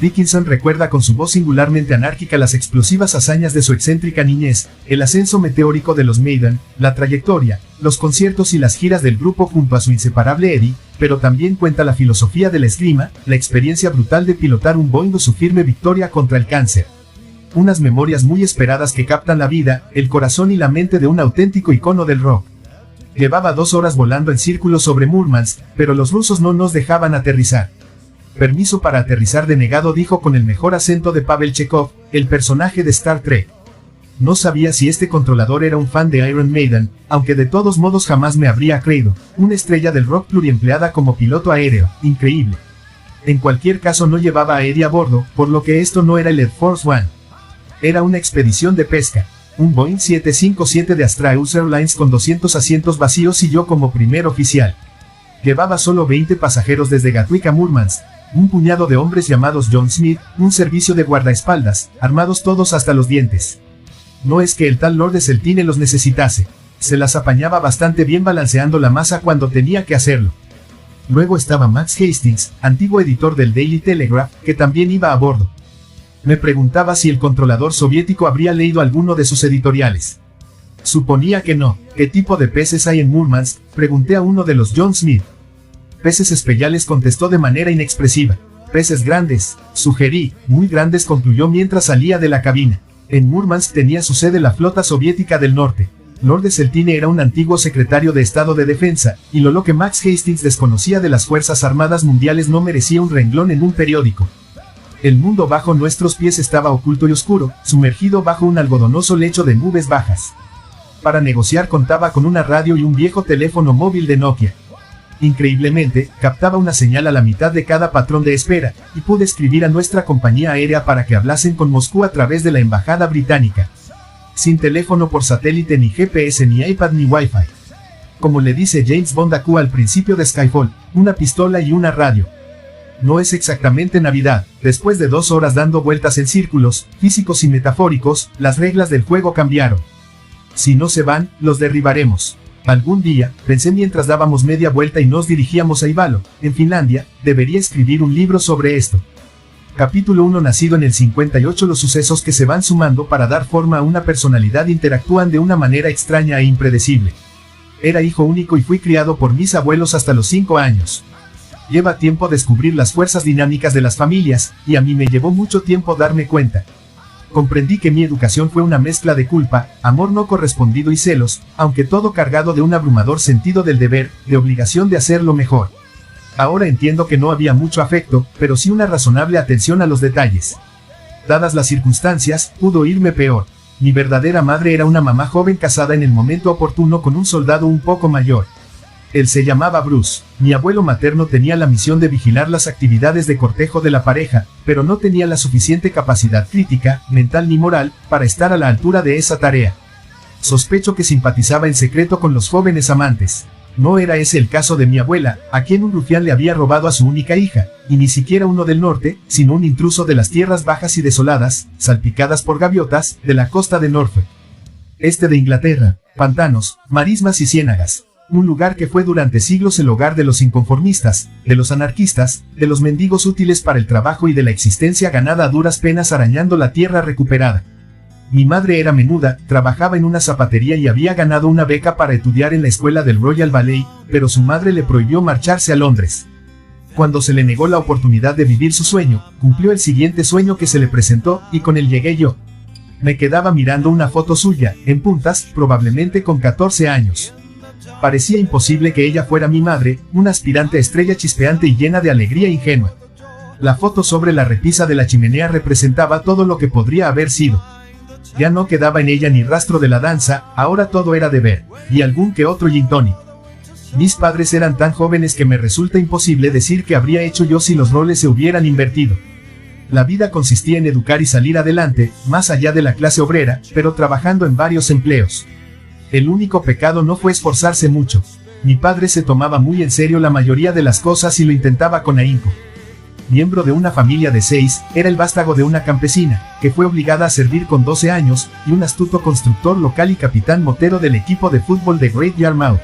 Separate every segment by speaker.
Speaker 1: Dickinson recuerda con su voz singularmente anárquica las explosivas hazañas de su excéntrica niñez, el ascenso meteórico de los Maiden, la trayectoria, los conciertos y las giras del grupo junto a su inseparable Eddie, pero también cuenta la filosofía de la esgrima, la experiencia brutal de pilotar un Boeing o su firme victoria contra el cáncer. Unas memorias muy esperadas que captan la vida, el corazón y la mente de un auténtico icono del rock. Llevaba 2 horas volando en círculos sobre Murmansk, pero los rusos no nos dejaban aterrizar. Permiso para aterrizar denegado, dijo con el mejor acento de Pavel Chekhov, el personaje de Star Trek. No sabía si este controlador era un fan de Iron Maiden, aunque de todos modos jamás me habría creído, una estrella del rock pluriempleada como piloto aéreo, increíble. En cualquier caso no llevaba a Eddie a bordo, por lo que esto no era el Air Force One. Era una expedición de pesca, un Boeing 757 de Astraeus Airlines con 200 asientos vacíos y yo como primer oficial. Llevaba solo 20 pasajeros desde Gatwick a Murmansk. Un puñado de hombres llamados John Smith, un servicio de guardaespaldas, armados todos hasta los dientes. No es que el tal Lord Seltine los necesitase. Se las apañaba bastante bien balanceando la masa cuando tenía que hacerlo. Luego estaba Max Hastings, antiguo editor del Daily Telegraph, que también iba a bordo. Me preguntaba si el controlador soviético habría leído alguno de sus editoriales. Suponía que no. ¿Qué tipo de peces hay en Murmansk?, pregunté a uno de los John Smith. Peces especiales, contestó de manera inexpresiva. Peces grandes, sugerí, muy grandes, concluyó mientras salía de la cabina. En Murmansk tenía su sede la flota soviética del norte. Lord Seltine era un antiguo secretario de Estado de Defensa, y lo que Max Hastings desconocía de las Fuerzas Armadas Mundiales no merecía un renglón en un periódico. El mundo bajo nuestros pies estaba oculto y oscuro, sumergido bajo un algodonoso lecho de nubes bajas. Para negociar contaba con una radio y un viejo teléfono móvil de Nokia. Increíblemente, captaba una señal a la mitad de cada patrón de espera, y pude escribir a nuestra compañía aérea para que hablasen con Moscú a través de la embajada británica. Sin teléfono por satélite, ni GPS, ni iPad, ni Wi-Fi. Como le dice James Bond a Q al principio de Skyfall, una pistola y una radio. No es exactamente Navidad. Después de 2 horas dando vueltas en círculos, físicos y metafóricos, las reglas del juego cambiaron. Si no se van, los derribaremos. Algún día, pensé mientras dábamos media vuelta y nos dirigíamos a Ivalo, en Finlandia, debería escribir un libro sobre esto. Capítulo 1. Nacido en el 58, los sucesos que se van sumando para dar forma a una personalidad interactúan de una manera extraña e impredecible. Era hijo único y fui criado por mis abuelos hasta los 5 años. Lleva tiempo descubrir las fuerzas dinámicas de las familias, y a mí me llevó mucho tiempo darme cuenta. Comprendí que mi educación fue una mezcla de culpa, amor no correspondido y celos, aunque todo cargado de un abrumador sentido del deber, de obligación de hacerlo mejor. Ahora entiendo que no había mucho afecto, pero sí una razonable atención a los detalles. Dadas las circunstancias, pudo irme peor. Mi verdadera madre era una mamá joven casada en el momento oportuno con un soldado un poco mayor. Él se llamaba Bruce. Mi abuelo materno tenía la misión de vigilar las actividades de cortejo de la pareja, pero no tenía la suficiente capacidad crítica, mental ni moral, para estar a la altura de esa tarea. Sospecho que simpatizaba en secreto con los jóvenes amantes. No era ese el caso de mi abuela, a quien un rufián le había robado a su única hija, y ni siquiera uno del norte, sino un intruso de las tierras bajas y desoladas, salpicadas por gaviotas, de la costa de Norfolk. Este de Inglaterra, pantanos, marismas y ciénagas. Un lugar que fue durante siglos el hogar de los inconformistas, de los anarquistas, de los mendigos útiles para el trabajo y de la existencia ganada a duras penas arañando la tierra recuperada. Mi madre era menuda, trabajaba en una zapatería y había ganado una beca para estudiar en la escuela del Royal Ballet, pero su madre le prohibió marcharse a Londres. Cuando se le negó la oportunidad de vivir su sueño, cumplió el siguiente sueño que se le presentó, y con él llegué yo. Me quedaba mirando una foto suya, en puntas, probablemente con 14 años. Parecía imposible que ella fuera mi madre, una aspirante estrella chispeante y llena de alegría ingenua. La foto sobre la repisa de la chimenea representaba todo lo que podría haber sido. Ya no quedaba en ella ni rastro de la danza, ahora todo era deber, y algún que otro gin tonic. Mis padres eran tan jóvenes que me resulta imposible decir qué habría hecho yo si los roles se hubieran invertido. La vida consistía en educar y salir adelante, más allá de la clase obrera, pero trabajando en varios empleos. El único pecado no fue esforzarse mucho. Mi padre se tomaba muy en serio la mayoría de las cosas y lo intentaba con ahínco. Miembro de una familia de 6, era el vástago de una campesina, que fue obligada a servir con 12 años, y un astuto constructor local y capitán motero del equipo de fútbol de Great Yarmouth.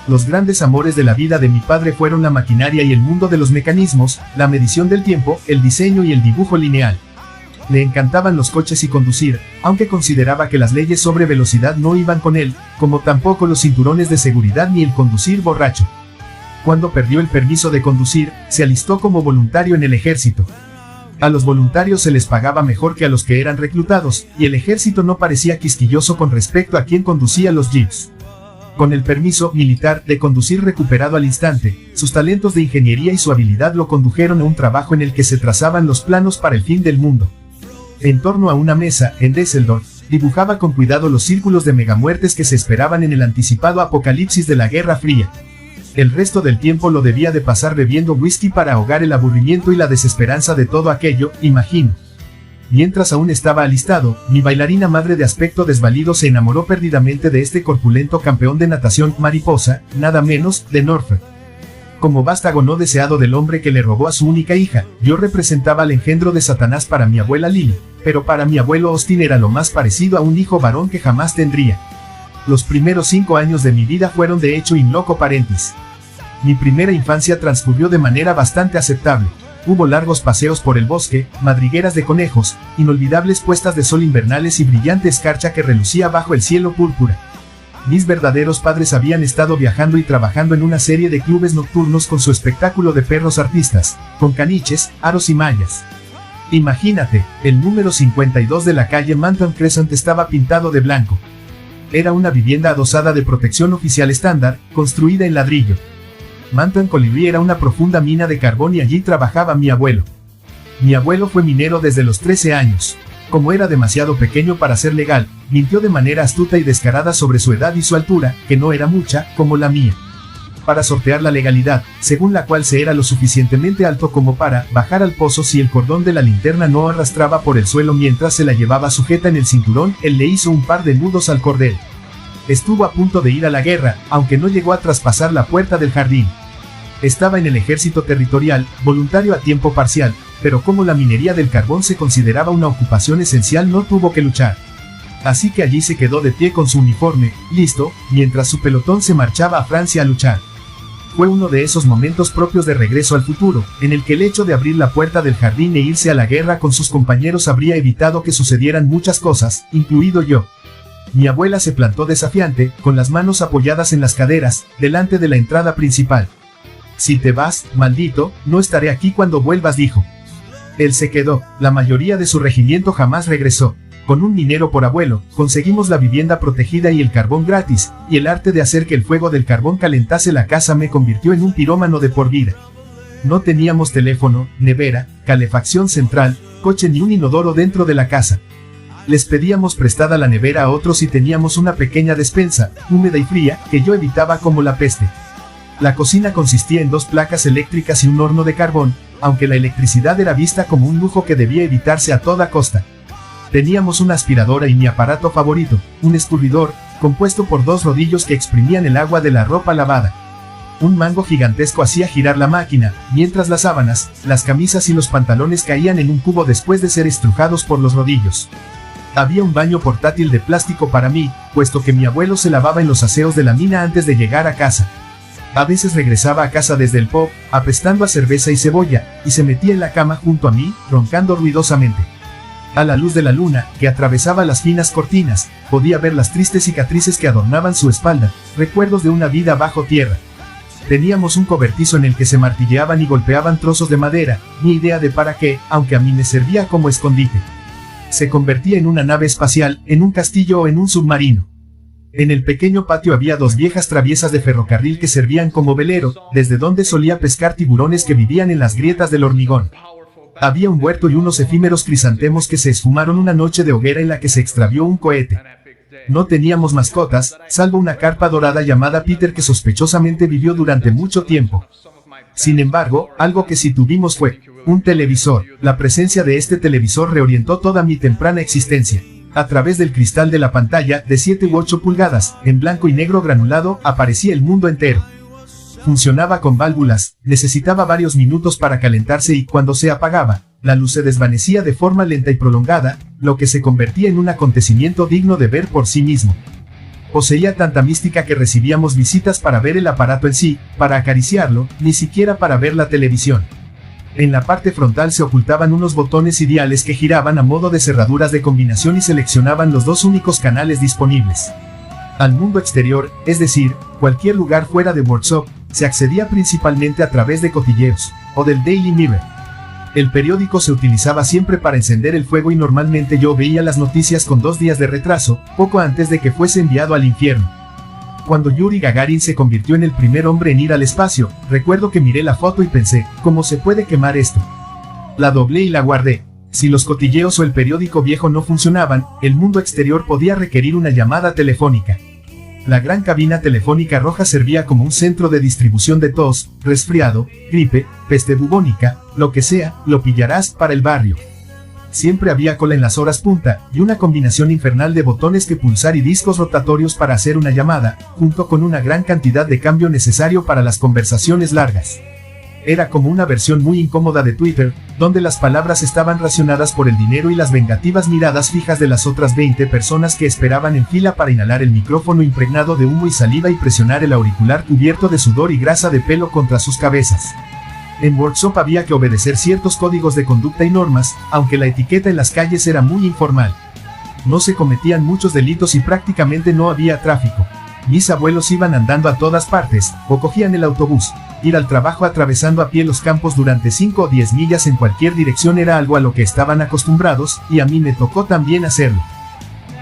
Speaker 1: Los grandes amores de la vida de mi padre fueron la maquinaria y el mundo de los mecanismos, la medición del tiempo, el diseño y el dibujo lineal. Le encantaban los coches y conducir, aunque consideraba que las leyes sobre velocidad no iban con él, como tampoco los cinturones de seguridad ni el conducir borracho. Cuando perdió el permiso de conducir, se alistó como voluntario en el ejército. A los voluntarios se les pagaba mejor que a los que eran reclutados, y el ejército no parecía quisquilloso con respecto a quién conducía los jeeps. Con el permiso militar de conducir recuperado al instante, sus talentos de ingeniería y su habilidad lo condujeron a un trabajo en el que se trazaban los planos para el fin del mundo. En torno a una mesa, en Düsseldorf, dibujaba con cuidado los círculos de megamuertes que se esperaban en el anticipado apocalipsis de la Guerra Fría. El resto del tiempo lo debía de pasar bebiendo whisky para ahogar el aburrimiento y la desesperanza de todo aquello, imagino. Mientras aún estaba alistado, mi bailarina madre de aspecto desvalido se enamoró perdidamente de este corpulento campeón de natación, mariposa, nada menos, de Norfolk. Como vástago no deseado del hombre que le robó a su única hija, yo representaba al engendro de Satanás para mi abuela Lily, pero para mi abuelo Austin era lo más parecido a un hijo varón que jamás tendría. Los primeros 5 años de mi vida fueron de hecho in loco parentis. Mi primera infancia transcurrió de manera bastante aceptable. Hubo largos paseos por el bosque, madrigueras de conejos, inolvidables puestas de sol invernales y brillante escarcha que relucía bajo el cielo púrpura. Mis verdaderos padres habían estado viajando y trabajando en una serie de clubes nocturnos con su espectáculo de perros artistas, con caniches, aros y mallas. Imagínate, el número 52 de la calle Manton Crescent estaba pintado de blanco. Era una vivienda adosada de protección oficial estándar, construida en ladrillo. Manton Colibrí era una profunda mina de carbón y allí trabajaba mi abuelo. Mi abuelo fue minero desde los 13 años. Como era demasiado pequeño para ser legal, mintió de manera astuta y descarada sobre su edad y su altura, que no era mucha, como la mía. Para sortear la legalidad, según la cual se era lo suficientemente alto como para bajar al pozo si el cordón de la linterna no arrastraba por el suelo mientras se la llevaba sujeta en el cinturón, él le hizo un par de nudos al cordel. Estuvo a punto de ir a la guerra, aunque no llegó a traspasar la puerta del jardín. Estaba en el ejército territorial, voluntario a tiempo parcial, pero como la minería del carbón se consideraba una ocupación esencial no tuvo que luchar. Así que allí se quedó de pie con su uniforme, listo, mientras su pelotón se marchaba a Francia a luchar. Fue uno de esos momentos propios de Regreso al Futuro, en el que el hecho de abrir la puerta del jardín e irse a la guerra con sus compañeros habría evitado que sucedieran muchas cosas, incluido yo. Mi abuela se plantó desafiante, con las manos apoyadas en las caderas, delante de la entrada principal. Si te vas, maldito, no estaré aquí cuando vuelvas, dijo. Él se quedó, la mayoría de su regimiento jamás regresó. Con un minero por abuelo, conseguimos la vivienda protegida y el carbón gratis, y el arte de hacer que el fuego del carbón calentase la casa me convirtió en un pirómano de por vida. No teníamos teléfono, nevera, calefacción central, coche ni un inodoro dentro de la casa. Les pedíamos prestada la nevera a otros y teníamos una pequeña despensa, húmeda y fría, que yo evitaba como la peste. La cocina consistía en 2 placas eléctricas y un horno de carbón, aunque la electricidad era vista como un lujo que debía evitarse a toda costa. Teníamos una aspiradora y mi aparato favorito, un escurridor, compuesto por 2 rodillos que exprimían el agua de la ropa lavada. Un mango gigantesco hacía girar la máquina, mientras las sábanas, las camisas y los pantalones caían en un cubo después de ser estrujados por los rodillos. Había un baño portátil de plástico para mí, puesto que mi abuelo se lavaba en los aseos de la mina antes de llegar a casa. A veces regresaba a casa desde el pub, apestando a cerveza y cebolla, y se metía en la cama junto a mí, roncando ruidosamente. A la luz de la luna, que atravesaba las finas cortinas, podía ver las tristes cicatrices que adornaban su espalda, recuerdos de una vida bajo tierra. Teníamos un cobertizo en el que se martilleaban y golpeaban trozos de madera, ni idea de para qué, aunque a mí me servía como escondite. Se convertía en una nave espacial, en un castillo o en un submarino. En el pequeño patio había 2 viejas traviesas de ferrocarril que servían como velero, desde donde solía pescar tiburones que vivían en las grietas del hormigón. Había un huerto y unos efímeros crisantemos que se esfumaron una noche de hoguera en la que se extravió un cohete. No teníamos mascotas, salvo una carpa dorada llamada Peter que sospechosamente vivió durante mucho tiempo. Sin embargo, algo que sí tuvimos fue un televisor. La presencia de este televisor reorientó toda mi temprana existencia. A través del cristal de la pantalla, de 7 u 8 pulgadas, en blanco y negro granulado, aparecía el mundo entero. Funcionaba con válvulas, necesitaba varios minutos para calentarse y cuando se apagaba, la luz se desvanecía de forma lenta y prolongada, lo que se convertía en un acontecimiento digno de ver por sí mismo. Poseía tanta mística que recibíamos visitas para ver el aparato en sí, para acariciarlo, ni siquiera para ver la televisión. En la parte frontal se ocultaban unos botones y diales que giraban a modo de cerraduras de combinación y seleccionaban los dos únicos canales disponibles. Al mundo exterior, es decir, cualquier lugar fuera de Workshop, se accedía principalmente a través de cotilleos, o del Daily Mirror. El periódico se utilizaba siempre para encender el fuego y normalmente yo veía las noticias con 2 días de retraso, poco antes de que fuese enviado al infierno. Cuando Yuri Gagarin se convirtió en el primer hombre en ir al espacio, recuerdo que miré la foto y pensé, ¿cómo se puede quemar esto? La doblé y la guardé. Si los cotilleos o el periódico viejo no funcionaban, el mundo exterior podía requerir una llamada telefónica. La gran cabina telefónica roja servía como un centro de distribución de tos, resfriado, gripe, peste bubónica, lo que sea, lo pillarás para el barrio. Siempre había cola en las horas punta, y una combinación infernal de botones que pulsar y discos rotatorios para hacer una llamada, junto con una gran cantidad de cambio necesario para las conversaciones largas. Era como una versión muy incómoda de Twitter, donde las palabras estaban racionadas por el dinero y las vengativas miradas fijas de las otras 20 personas que esperaban en fila para inhalar el micrófono impregnado de humo y saliva y presionar el auricular cubierto de sudor y grasa de pelo contra sus cabezas. En Workshop había que obedecer ciertos códigos de conducta y normas, aunque la etiqueta en las calles era muy informal. No se cometían muchos delitos y prácticamente no había tráfico. Mis abuelos iban andando a todas partes, o cogían el autobús. Ir al trabajo atravesando a pie los campos durante 5 o 10 millas en cualquier dirección era algo a lo que estaban acostumbrados, y a mí me tocó también hacerlo.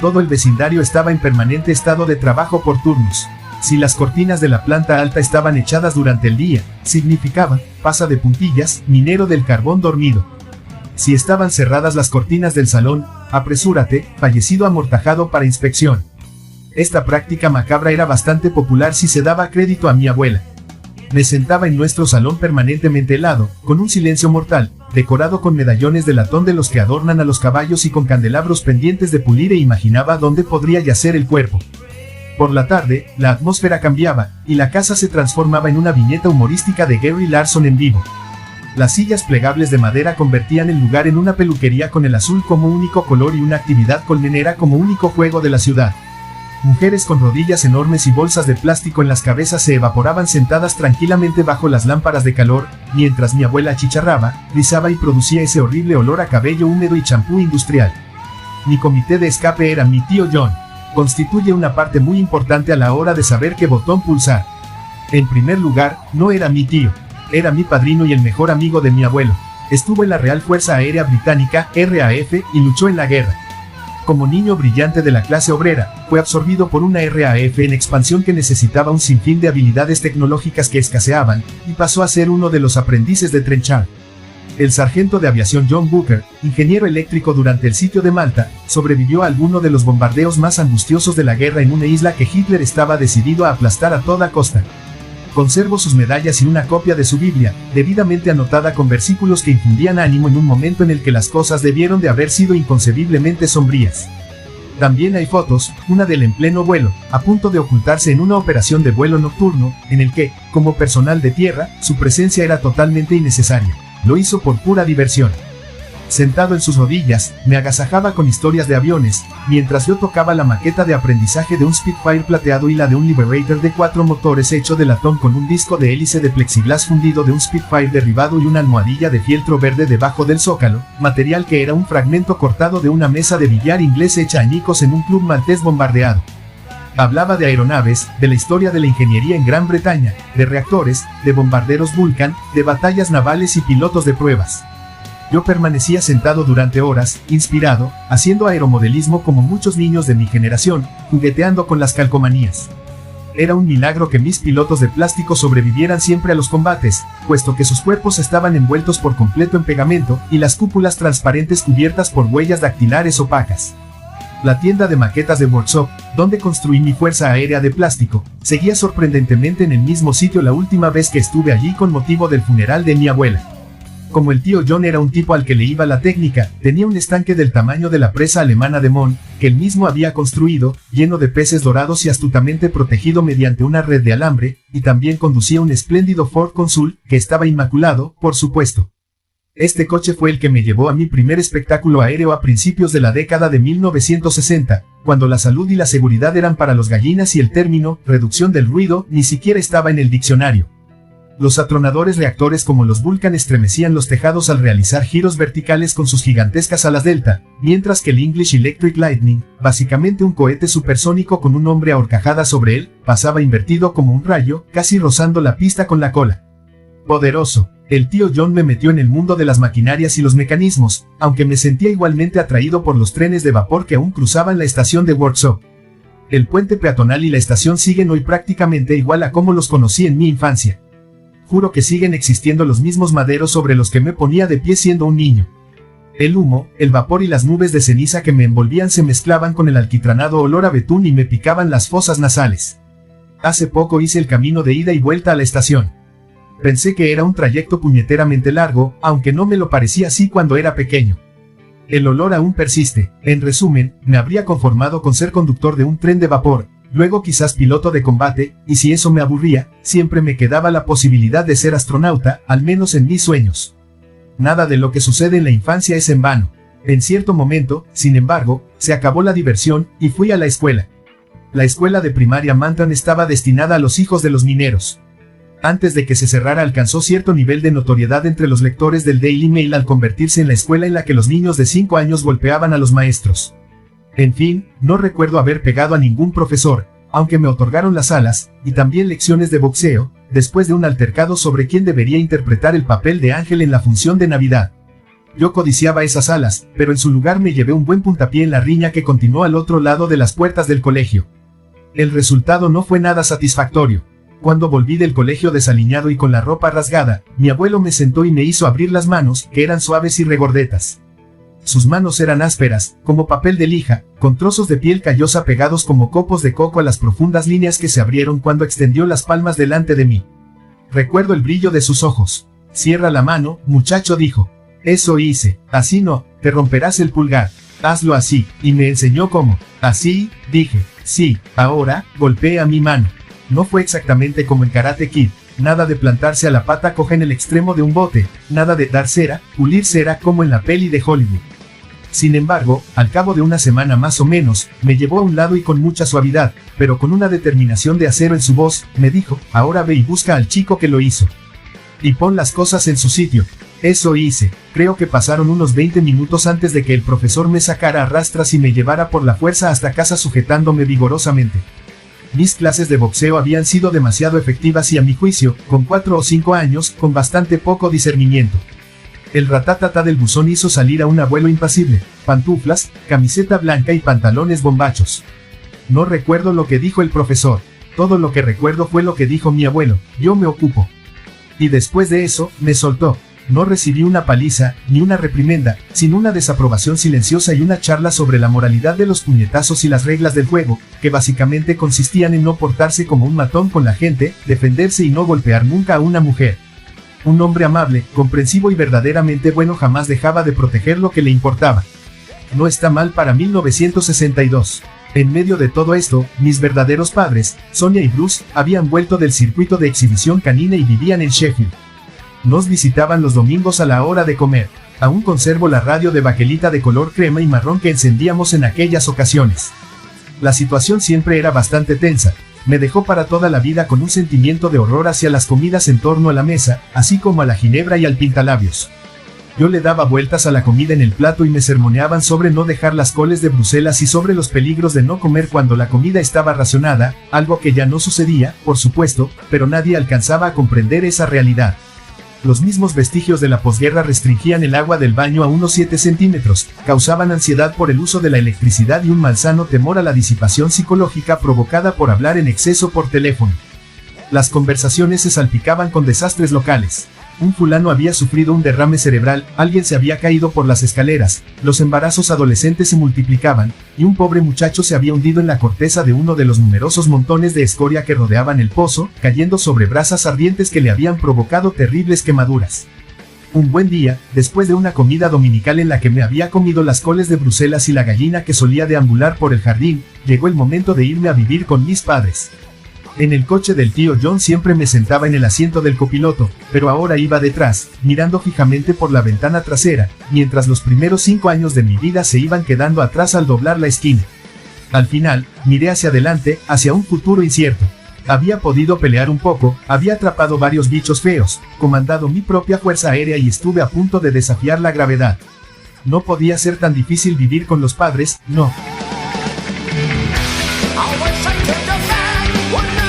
Speaker 1: Todo el vecindario estaba en permanente estado de trabajo por turnos. Si las cortinas de la planta alta estaban echadas durante el día, significaba, pasa de puntillas, minero del carbón dormido. Si estaban cerradas las cortinas del salón, apresúrate, fallecido amortajado para inspección. Esta práctica macabra era bastante popular si se daba crédito a mi abuela. Me sentaba en nuestro salón permanentemente helado, con un silencio mortal, decorado con medallones de latón de los que adornan a los caballos y con candelabros pendientes de pulir e imaginaba dónde podría yacer el cuerpo. Por la tarde, la atmósfera cambiaba, y la casa se transformaba en una viñeta humorística de Gary Larson en vivo. Las sillas plegables de madera convertían el lugar en una peluquería con el azul como único color y una actividad colmenera como único juego de la ciudad. Mujeres con rodillas enormes y bolsas de plástico en las cabezas se evaporaban sentadas tranquilamente bajo las lámparas de calor, mientras mi abuela chicharraba, rizaba y producía ese horrible olor a cabello húmedo y champú industrial. Mi comité de escape era mi tío John. Constituye una parte muy importante a la hora de saber qué botón pulsar. En primer lugar, no era mi tío. Era mi padrino y el mejor amigo de mi abuelo. Estuvo en la Real Fuerza Aérea Británica, RAF, y luchó en la guerra. Como niño brillante de la clase obrera, fue absorbido por una RAF en expansión que necesitaba un sinfín de habilidades tecnológicas que escaseaban, y pasó a ser uno de los aprendices de Trenchard. El sargento de aviación John Booker, ingeniero eléctrico durante el sitio de Malta, sobrevivió a alguno de los bombardeos más angustiosos de la guerra en una isla que Hitler estaba decidido a aplastar a toda costa. Conservo sus medallas y una copia de su Biblia, debidamente anotada con versículos que infundían ánimo en un momento en el que las cosas debieron de haber sido inconcebiblemente sombrías. También hay fotos, una de él en pleno vuelo, a punto de ocultarse en una operación de vuelo nocturno, en el que, como personal de tierra, su presencia era totalmente innecesaria. Lo hizo por pura diversión. Sentado en sus rodillas, me agasajaba con historias de aviones, mientras yo tocaba la maqueta de aprendizaje de un Spitfire plateado y la de un Liberator de 4 motores hecho de latón con un disco de hélice de plexiglas fundido de un Spitfire derribado y una almohadilla de fieltro verde debajo del zócalo, material que era un fragmento cortado de una mesa de billar inglés hecha añicos en un club maltés bombardeado. Hablaba de aeronaves, de la historia de la ingeniería en Gran Bretaña, de reactores, de bombarderos Vulcan, de batallas navales y pilotos de pruebas. Yo permanecía sentado durante horas, inspirado, haciendo aeromodelismo como muchos niños de mi generación, jugueteando con las calcomanías. Era un milagro que mis pilotos de plástico sobrevivieran siempre a los combates, puesto que sus cuerpos estaban envueltos por completo en pegamento, y las cúpulas transparentes cubiertas por huellas dactilares opacas. La tienda de maquetas de Workshop, donde construí mi fuerza aérea de plástico, seguía sorprendentemente en el mismo sitio la última vez que estuve allí con motivo del funeral de mi abuela. Como el tío John era un tipo al que le iba la técnica, tenía un estanque del tamaño de la presa alemana de Mon, que él mismo había construido, lleno de peces dorados y astutamente protegido mediante una red de alambre, y también conducía un espléndido Ford Consul, que estaba inmaculado, por supuesto. Este coche fue el que me llevó a mi primer espectáculo aéreo a principios de la década de 1960, cuando la salud y la seguridad eran para los gallinas y el término reducción del ruido ni siquiera estaba en el diccionario. Los atronadores reactores como los Vulcan estremecían los tejados al realizar giros verticales con sus gigantescas alas delta, mientras que el English Electric Lightning, básicamente un cohete supersónico con un hombre a horcajadas sobre él, pasaba invertido como un rayo, casi rozando la pista con la cola. Poderoso. El tío John me metió en el mundo de las maquinarias y los mecanismos, aunque me sentía igualmente atraído por los trenes de vapor que aún cruzaban la estación de Worksop. El puente peatonal y la estación siguen hoy prácticamente igual a como los conocí en mi infancia. Juro que siguen existiendo los mismos maderos sobre los que me ponía de pie siendo un niño. El humo, el vapor y las nubes de ceniza que me envolvían se mezclaban con el alquitranado olor a betún y me picaban las fosas nasales. Hace poco hice el camino de ida y vuelta a la estación. Pensé que era un trayecto puñeteramente largo, aunque no me lo parecía así cuando era pequeño. El olor aún persiste. En resumen, me habría conformado con ser conductor de un tren de vapor, luego quizás piloto de combate, y si eso me aburría, siempre me quedaba la posibilidad de ser astronauta, al menos en mis sueños. Nada de lo que sucede en la infancia es en vano. En cierto momento, sin embargo, se acabó la diversión, y fui a la escuela. La escuela de primaria Manton estaba destinada a los hijos de los mineros. Antes de que se cerrara alcanzó cierto nivel de notoriedad entre los lectores del Daily Mail al convertirse en la escuela en la que los niños de 5 años golpeaban a los maestros. En fin, no recuerdo haber pegado a ningún profesor, aunque me otorgaron las alas, y también lecciones de boxeo, después de un altercado sobre quién debería interpretar el papel de Ángel en la función de Navidad. Yo codiciaba esas alas, pero en su lugar me llevé un buen puntapié en la riña que continuó al otro lado de las puertas del colegio. El resultado no fue nada satisfactorio. Cuando volví del colegio desaliñado y con la ropa rasgada, mi abuelo me sentó y me hizo abrir las manos, que eran suaves y regordetas. Sus manos eran ásperas, como papel de lija, con trozos de piel callosa pegados como copos de coco a las profundas líneas que se abrieron cuando extendió las palmas delante de mí. Recuerdo el brillo de sus ojos. Cierra la mano, muchacho, dijo. Eso hice. Así no, te romperás el pulgar. Hazlo así, y me enseñó cómo. Así, dije. Sí, ahora, golpea mi mano. No fue exactamente como en Karate Kid, nada de plantarse a la pata coja en el extremo de un bote, nada de dar cera, pulir cera como en la peli de Hollywood. Sin embargo, al cabo de una semana más o menos, me llevó a un lado y con mucha suavidad, pero con una determinación de acero en su voz, me dijo, ahora ve y busca al chico que lo hizo. Y pon las cosas en su sitio. Eso hice. Creo que pasaron unos 20 minutos antes de que el profesor me sacara a rastras y me llevara por la fuerza hasta casa sujetándome vigorosamente. Mis clases de boxeo habían sido demasiado efectivas y a mi juicio, con 4 o 5 años, con bastante poco discernimiento. El ratatata del buzón hizo salir a un abuelo impasible, pantuflas, camiseta blanca y pantalones bombachos. No recuerdo lo que dijo el profesor. Todo lo que recuerdo fue lo que dijo mi abuelo, yo me ocupo. Y después de eso, me soltó. No recibí una paliza, ni una reprimenda, sino una desaprobación silenciosa y una charla sobre la moralidad de los puñetazos y las reglas del juego, que básicamente consistían en no portarse como un matón con la gente, defenderse y no golpear nunca a una mujer. Un hombre amable, comprensivo y verdaderamente bueno jamás dejaba de proteger lo que le importaba. No está mal para 1962. En medio de todo esto, mis verdaderos padres, Sonia y Bruce, habían vuelto del circuito de exhibición canina y vivían en Sheffield. Nos visitaban los domingos a la hora de comer. Aún conservo la radio de baquelita de color crema y marrón que encendíamos en aquellas ocasiones. La situación siempre era bastante tensa. Me dejó para toda la vida con un sentimiento de horror hacia las comidas en torno a la mesa, así como a la ginebra y al pintalabios. Yo le daba vueltas a la comida en el plato y me sermoneaban sobre no dejar las coles de Bruselas y sobre los peligros de no comer cuando la comida estaba racionada, algo que ya no sucedía, por supuesto, pero nadie alcanzaba a comprender esa realidad. Los mismos vestigios de la posguerra restringían el agua del baño a unos 7 centímetros, causaban ansiedad por el uso de la electricidad y un malsano temor a la disipación psicológica provocada por hablar en exceso por teléfono. Las conversaciones se salpicaban con desastres locales. Un fulano había sufrido un derrame cerebral, alguien se había caído por las escaleras, los embarazos adolescentes se multiplicaban, y un pobre muchacho se había hundido en la corteza de uno de los numerosos montones de escoria que rodeaban el pozo, cayendo sobre brasas ardientes que le habían provocado terribles quemaduras. Un buen día, después de una comida dominical en la que me había comido las coles de Bruselas y la gallina que solía deambular por el jardín, llegó el momento de irme a vivir con mis padres. En el coche del tío John siempre me sentaba en el asiento del copiloto, pero ahora iba detrás, mirando fijamente por la ventana trasera, mientras los primeros 5 años de mi vida se iban quedando atrás al doblar la esquina. Al final, miré hacia adelante, hacia un futuro incierto. Había podido pelear un poco, había atrapado varios bichos feos, comandado mi propia fuerza aérea y estuve a punto de desafiar la gravedad. No podía ser tan difícil vivir con los padres, no.
Speaker 2: Always take your time.